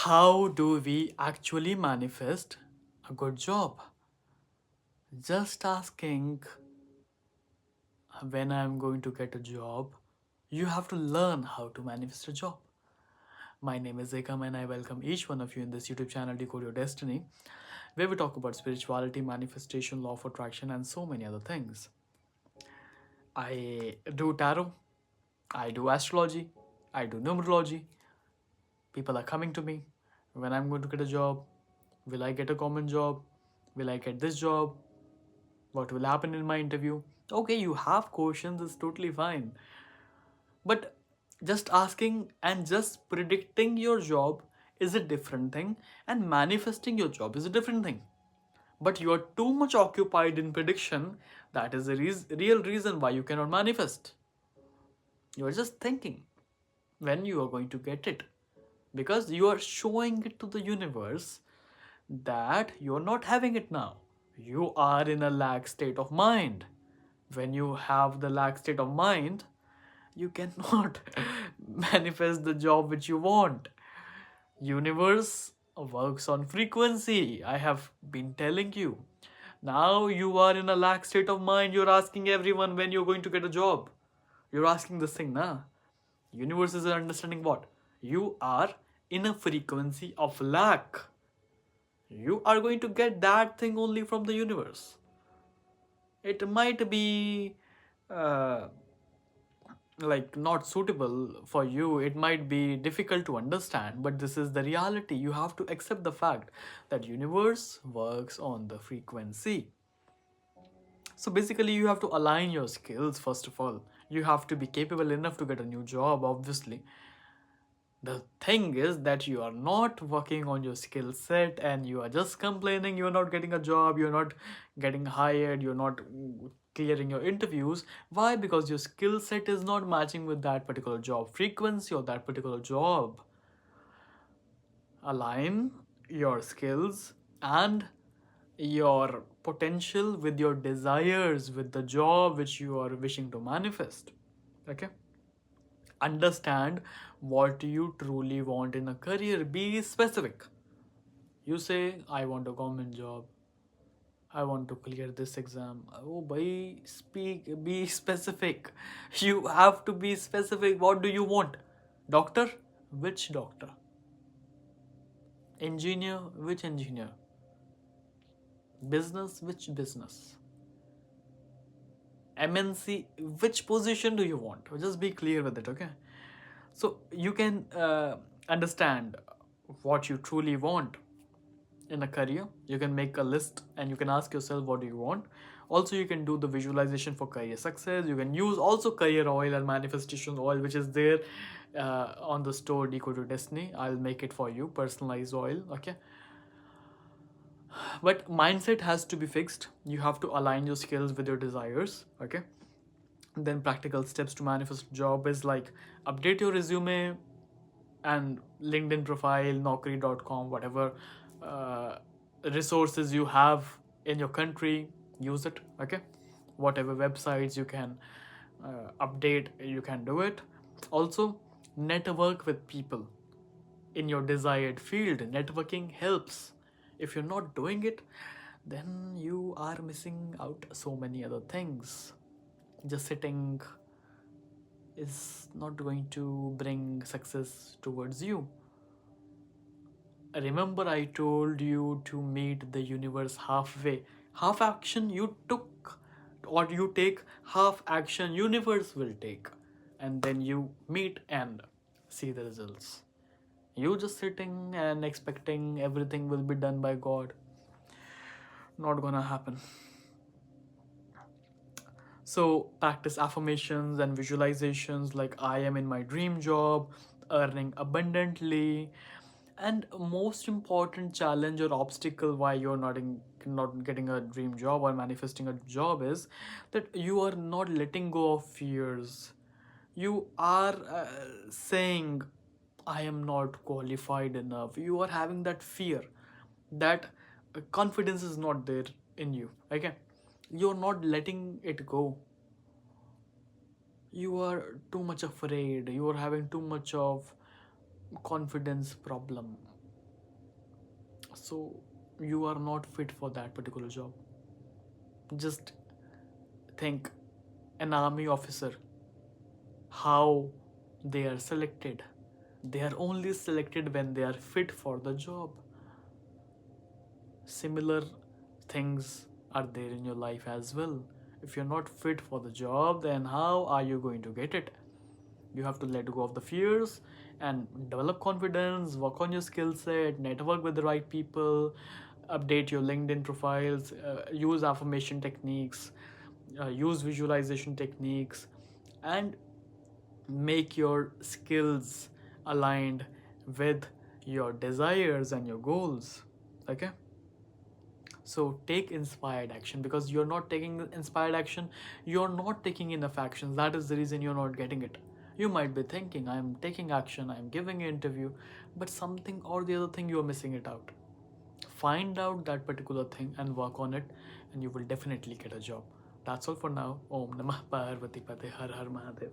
How do we actually manifest a good job? Just asking when I'm going to get a job, you have to learn how to manifest a job. My name is Ekam and I welcome each one of you in this YouTube channel Decode Your Destiny, where we talk about spirituality, manifestation, law of attraction, and so many other things. I do tarot, I do astrology, I do numerology. People are coming to me when I'm going to get a job. Will I get a common job? Will I get this job? What will happen in my interview? Okay, you have questions, is totally fine. But just asking and just predicting your job is a different thing, and manifesting your job is a different thing. But you are too much occupied in prediction, that is the real reason why you cannot manifest. You are just thinking when you are going to get it, because you are showing it to the universe that you are not having it now. You are in a lack state of mind. When you have the lack state of mind, you cannot manifest the job which you want. Universe works on frequency. I have been telling you. Now you are in a lack state of mind. You're asking everyone when you're going to get a job. You're asking this thing, na? Universe is understanding what? You are in a frequency of lack. You are going to get that thing only from the universe. It might be uh, like not suitable for you, it might be difficult to understand, but this is the reality. You have to accept the fact that universe works on the frequency. So basically you have to align your skills. First of all, you have to be capable enough to get a new job, obviously. The thing is that you are not working on your skill set and you are just complaining you're not getting a job, you're not getting hired, you're not clearing your interviews. Why? Because your skill set is not matching with that particular job frequency or that particular job. Align your skills and your potential with your desires, with the job which you are wishing to manifest. Okay? Understand what you truly want in a career. Be specific. You say, I want a government job. I want to clear this exam. Oh, boy, speak, be specific. You have to be specific. What do you want? Doctor? Which doctor? Engineer? Which engineer? Business? Which business? MNC? Which position do you want? Just be clear with it, okay? So you can understand what you truly want in a career. You can make a list and you can ask yourself what do you want. Also, you can do the visualization for career success. You can use also career oil and manifestation oil, which is there on the store Decode Your Destiny. I'll make it for you, personalized oil. Okay, but mindset has to be fixed. You have to align your skills with your desires. Okay, then practical steps to manifest job is like update your resume and LinkedIn profile, Naukri.com, whatever uh, resources you have in your country, use it. Okay, whatever websites you can update, you can do it. Also, network with people in your desired field. Networking helps. If you're not doing it, then you are missing out so many other things. Just sitting is not going to bring success towards you. Remember, I told you to meet the universe halfway. Half action you took, or you take, half action universe will take. And then you meet and see the results. You just sitting and expecting everything will be done by God. Not gonna happen. So practice affirmations and visualizations like I am in my dream job, earning abundantly, and most important challenge or obstacle why you're not getting a dream job or manifesting a job is that you are not letting go of fears. You are saying I am not qualified enough. You are having that fear, that confidence is not there in you. Okay, you're not letting it go. You are too much afraid. You are having too much of confidence problem. So you are not fit for that particular job. Just think, an army officer, how they are selected. They are only selected when they are fit for the job. Similar things are there in your life as well. If you're not fit for the job, then how are you going to get it? You have to let go of the fears and develop confidence, work on your skill set, network with the right people, update your LinkedIn profiles, use affirmation techniques, use visualization techniques, and make your skills aligned with your desires and your goals. Okay? So take inspired action, because you're not taking inspired action, you're not taking enough actions. That is the reason you're not getting it. You might be thinking, I'm taking action, I'm giving an interview, but something or the other thing you're missing it out. Find out that particular thing and work on it, and you will definitely get a job. That's all for now. Om Namah Parvati Pate Har Har Mahadev.